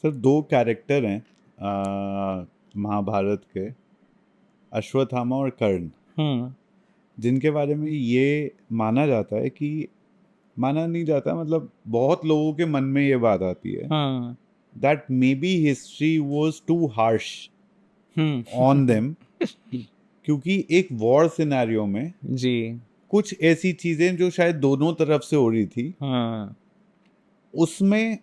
Sir दो character हैं महाभारत के, अश्वत्थामा और कर्ण, हम्म जिनके बारे में ये माना जाता है कि, माना नहीं जाता मतलब बहुत लोगों के मन में ये बात आती है hmm that may be history was too harsh on hmm them, क्योंकि एक वॉर सिनेरियो में जी। कुछ ऐसी चीजें जो शायद दोनों तरफ से हो रही थी, हाँ उसमें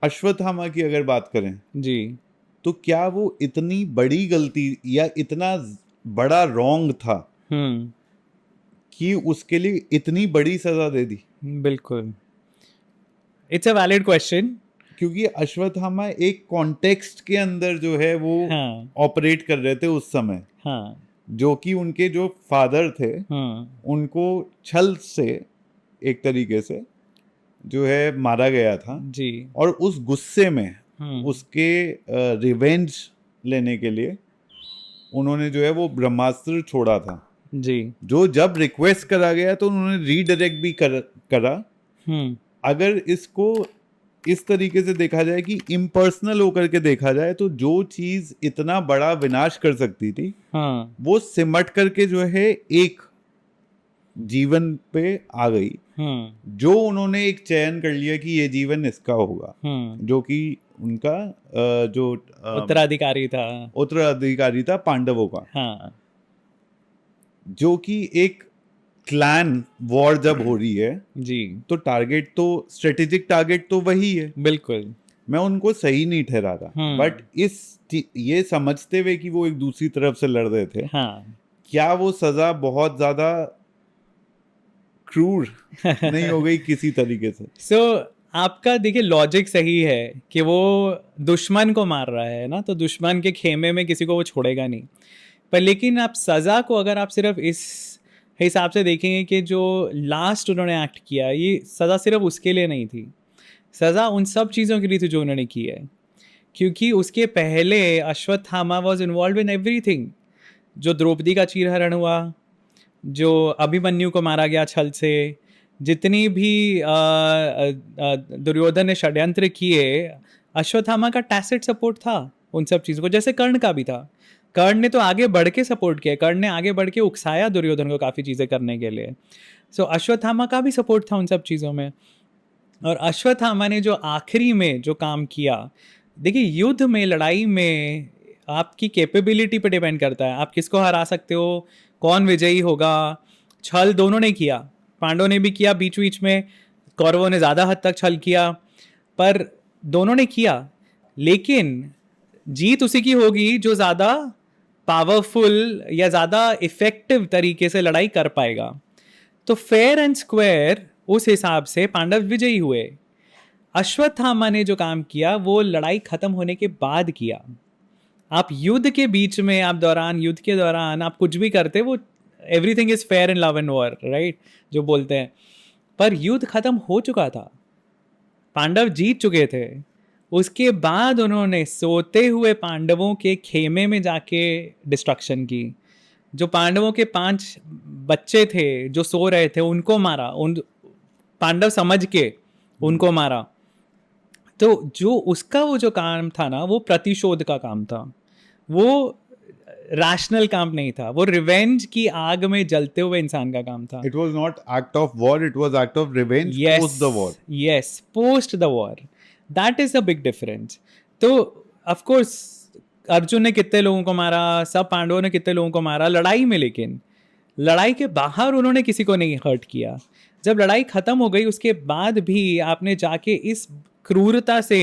अश्वत्थामा की अगर बात करें जी। तो क्या वो इतनी बड़ी गलती या इतना बड़ा रॉन्ग था हम्म कि उसके लिए इतनी बड़ी सजा दे दी? बिल्कुल, इट्स अ वैलिड क्वेश्चन। क्योंकि अश्वत्थामा एक कॉन्टेक्स्ट के अंदर जो है वो हाँ ऑपरेट कर रहे थे उस समय, हाँ। जो कि उनके जो फादर थे हम्म उनको छल से एक तरीके से जो है मारा गया था, जी। और उस गुस्से में हम्म उसके रिवेंज लेने के लिए उन्होंने जो है वो ब्रह्मास्त्र छोड़ा था, जी। जो जब रिक्वेस्ट करा गया तो उन्होंने रीडायरेक्ट भी करा। हम्म अगर इसको इस तरीके से देखा जाए कि इम्पर्सनल होकर के देखा जाए, तो जो चीज इतना बड़ा विनाश कर सकती थी हाँ। वो सिमट करके जो है एक जीवन पे आ गई, जो उन्होंने एक चयन कर लिया कि ये जीवन इसका होगा, हम्म जो कि उनका जो उत्तराधिकारी था। उत्तराधिकारी था पांडवों का, हाँ जो कि एक क्लैन वॉर जब हो रही है जी। तो टारगेट तो, स्ट्रेटेजिक टारगेट तो वही है। बिल्कुल। मैं उनको सही नहीं ठहरा था, बट इस ये समझते हुए कि वो एक दूसरी तरफ से लड़ रहे थे, हाँ क्या वो सजा बहुत ज्यादा क्रूर नहीं हो गई किसी तरीके से? सो आपका देखिए लॉजिक सही है कि वो दुश्मन को मार रहा है ना, तो दुश्मन के खेमे में किसी को वो छोड़ेगा नहीं। पर लेकिन आप सज़ा को अगर आप सिर्फ इस हिसाब से देखेंगे कि जो लास्ट उन्होंने एक्ट किया, ये सज़ा सिर्फ उसके लिए नहीं थी, सज़ा उन सब चीज़ों के लिए थी जो उन्होंने की है। क्योंकि उसके पहले Ashwatthama was involve in everything. जो द्रौपदी का चीरहरण हुआ, जो अभिमन्यु को मारा गया छल से, जितनी भी दुर्योधन ने षड्यंत्र किए, अश्वत्थामा का टैसिट सपोर्ट था उन सब चीज़ों को। जैसे कर्ण का भी था, कर्ण ने तो आगे बढ़ के सपोर्ट किया, कर्ण ने आगे बढ़ के उकसाया दुर्योधन को काफ़ी चीज़ें करने के लिए। सो अश्वत्थामा का भी सपोर्ट था उन सब चीज़ों में। और अश्वत्थामा ने जो आखिरी में जो काम किया, देखिए युद्ध में, लड़ाई में आपकी कैपेबिलिटी पे डिपेंड करता है, आप किसको हरा सकते हो, कौन विजयी होगा। छल दोनों ने किया, पांडवों ने भी किया बीच बीच में, कौरवों ने ज़्यादा हद तक छल किया, पर दोनों ने किया। लेकिन जीत उसी की होगी जो ज़्यादा पावरफुल या ज़्यादा इफेक्टिव तरीके से लड़ाई कर पाएगा। तो फेयर एंड स्क्वायर उस हिसाब से पांडव विजयी हुए। अश्वत्थामा ने जो काम किया वो लड़ाई खत्म होने के बाद किया। आप युद्ध के बीच में, आप दौरान, युद्ध के दौरान आप कुछ भी करते, वो everything is fair in love and war, right, जो बोलते हैं। पर युद्ध खत्म हो चुका था, पांडव जीत चुके थे। उसके बाद उन्होंने सोते हुए पांडवों के खेमे में जाके डिस्ट्रक्शन की। जो पांडवों के 5 बच्चे थे जो सो रहे थे उनको मारा, उन पांडव समझ के उनको मारा। तो जो उसका वो जो काम था ना, वो प्रतिशोध का काम था, वो रैशनल काम नहीं था, वो रिवेंज की आग में जलते हुए इंसान का काम था। It was not act of war, it was act of revenge yes, post the war. Yes, post the war, that is a big difference. तो ऑफ कोर्स अर्जुन ने कितने लोगों को मारा, सब पांडवों ने कितने लोगों को मारा लड़ाई में, लेकिन लड़ाई के बाहर उन्होंने किसी को नहीं हर्ट किया। जब लड़ाई खत्म हो गई उसके बाद भी आपने जाके इस क्रूरता से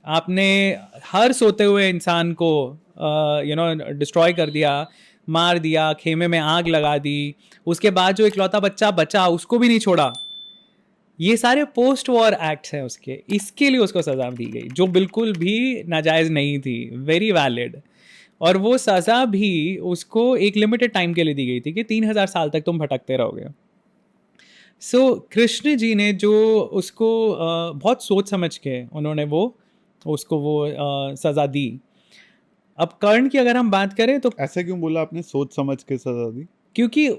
आपने हर सोते हुए इंसान को डिस्ट्रॉय कर दिया, मार दिया, खेमे में आग लगा दी। उसके बाद जो इकलौता बच्चा बचा उसको भी नहीं छोड़ा। ये सारे पोस्ट वॉर एक्ट्स हैं उसके, इसके लिए उसको सज़ा दी गई जो बिल्कुल भी नाजायज़ नहीं थी, वेरी वैलिड। और वो सज़ा भी उसको एक लिमिटेड टाइम के लिए दी गई थी कि 3000 साल तक तुम भटकते रहोगे। सो कृष्ण जी ने जो उसको बहुत सोच समझ के उन्होंने वो उसको वो सज़ा दी। अब कर्ण की अगर हम बात करें तो, ऐसा क्यों बोला आपने, सोच समझ के सजा दी? क्योंकि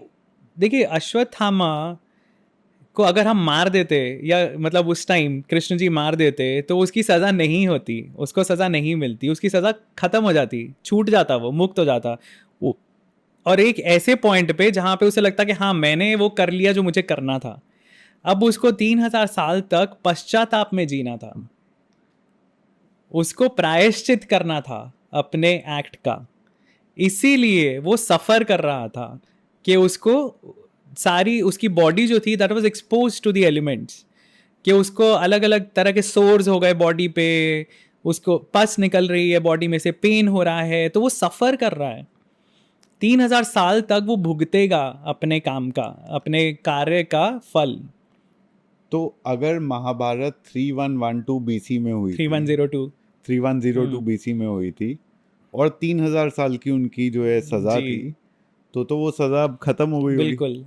देखिए अश्वत्थामा को अगर हम मार देते, या मतलब उस टाइम कृष्ण जी मार देते, तो उसकी सज़ा नहीं होती, उसको सज़ा नहीं मिलती, उसकी सज़ा खत्म हो जाती, छूट जाता, वो मुक्त हो जाता वो। और एक ऐसे पॉइंट पे जहाँ पे उसे लगता कि हाँ मैंने वो कर लिया जो मुझे करना था। अब उसको 3000 साल तक पश्चाताप में जीना था, उसको प्रायश्चित करना था अपने एक्ट का, इसीलिए वो सफ़र कर रहा था कि उसको सारी उसकी बॉडी जो थी that was expose to the elements, कि उसको अलग अलग तरह के सोर्स हो गए बॉडी पे, उसको पस निकल रही है बॉडी में से, पेन हो रहा है, तो वो सफ़र कर रहा है। 3000 साल तक वो भुगतेगा अपने काम का, अपने कार्य का फल। तो अगर महाभारत 3112 बीसी में हुई 3102 बीसी में हुई थी और 3000 साल की उनकी जो है सजा जी। थी, तो वो सजा अब खत्म हो गई होगी। बिल्कुल।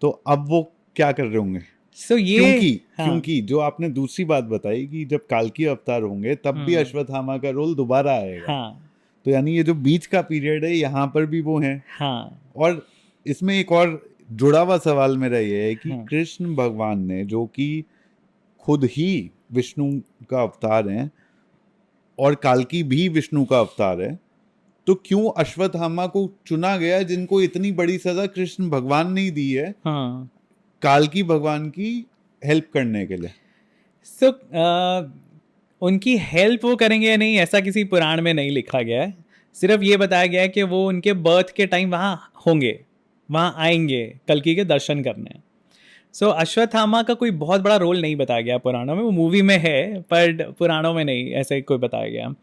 तो अब वो क्या कर रहे होंगे? सो ये क्योंकि जो आपने दूसरी बात बताई कि जब काल्की अवतार होंगे तब भी अश्वत्थामा का रोल दोबारा आएगा। तो यानी ये जो बीच का पीरियड है यहाँ पर भी वो है। और इसमें एक और जुड़ा हुआ सवाल मेरा ये है कि कृष्ण भगवान ने, जो कि खुद ही विष्णु का अवतार हैं और काल्की भी विष्णु का अवतार है, तो क्यों अश्वत्थामा को चुना गया जिनको इतनी बड़ी सजा कृष्ण भगवान ने ही दी है काल्की भगवान की हेल्प करने के लिए? सो उनकी हेल्प वो करेंगे या नहीं ऐसा किसी पुराण में नहीं लिखा गया है, सिर्फ ये बताया गया है कि वो उनके बर्थ के टाइम वहाँ होंगे, वहाँ आएंगे कल्कि के दर्शन करने। सो अश्वत्थामा का कोई बहुत बड़ा रोल नहीं बताया गया पुराणों में, वो मूवी में है पर पुराणों में नहीं ऐसे कोई बताया गया।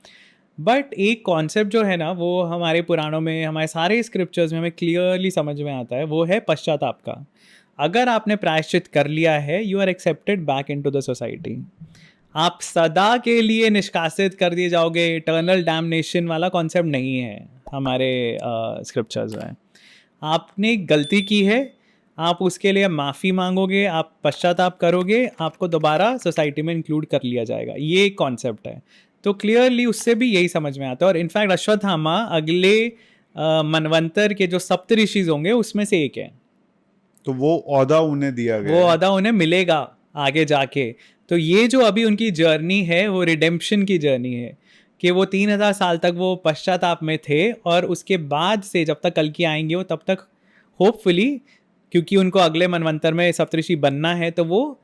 बट एक कॉन्सेप्ट जो है ना वो हमारे पुराणों में, हमारे सारे स्क्रिप्चर्स में हमें क्लियरली समझ में आता है, वो है पश्चाताप का। अगर आपने प्रायश्चित कर लिया है, you are accepted back into the society. आप सदा के लिए निष्कासित कर दिए जाओगे, इटर्नल डैमनेशन वाला कॉन्सेप्ट नहीं है हमारे स्क्रिप्चर्स में। आपने गलती की है, आप उसके लिए माफ़ी मांगोगे, आप पश्चाताप करोगे, आपको दोबारा सोसाइटी में इंक्लूड कर लिया जाएगा, ये एक कॉन्सेप्ट है। तो क्लियरली उससे भी यही समझ में आता है। और इनफैक्ट अश्वत्थामा अगले मनवंतर के जो सप्तऋषि होंगे उसमें से एक है, तो वो ओहदा उन्हें दिया गया, वो ओहदा उन्हें मिलेगा आगे जाके। तो ये जो अभी उनकी जर्नी है वो रिडेम्पशन की जर्नी है, कि वो 3000 साल तक वो पश्चाताप में थे, और उसके बाद से जब तक कल्कि आएंगे वो तब तक होपफुली, क्योंकि उनको अगले मनवंतर में सप्तऋषि बनना है, तो वो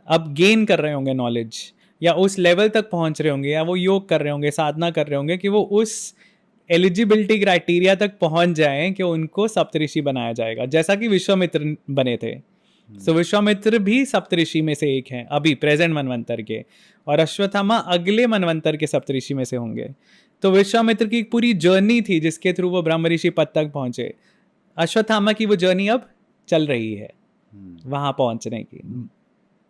अब गेन कर रहे होंगे नॉलेज, या उस लेवल तक पहुंच रहे होंगे, या वो योग कर रहे होंगे, साधना कर रहे होंगे कि वो उस एलिजिबिलिटी क्राइटेरिया तक पहुंच जाएं कि उनको सप्तऋषि बनाया जाएगा, जैसा कि विश्वामित्र बने थे। सो विश्वामित्र भी सप्तऋषि में से एक हैं अभी प्रेजेंट मनवंतर के, और अश्वत्थामा अगले मनवंतर के सप्तऋषि में से होंगे। तो विश्वामित्र की एक पूरी जर्नी थी जिसके थ्रू वो ब्रह्म ऋषि पद तक पहुंचे। अश्वत्थामा की वो जर्नी अब चल रही है वहां पहुंचने की।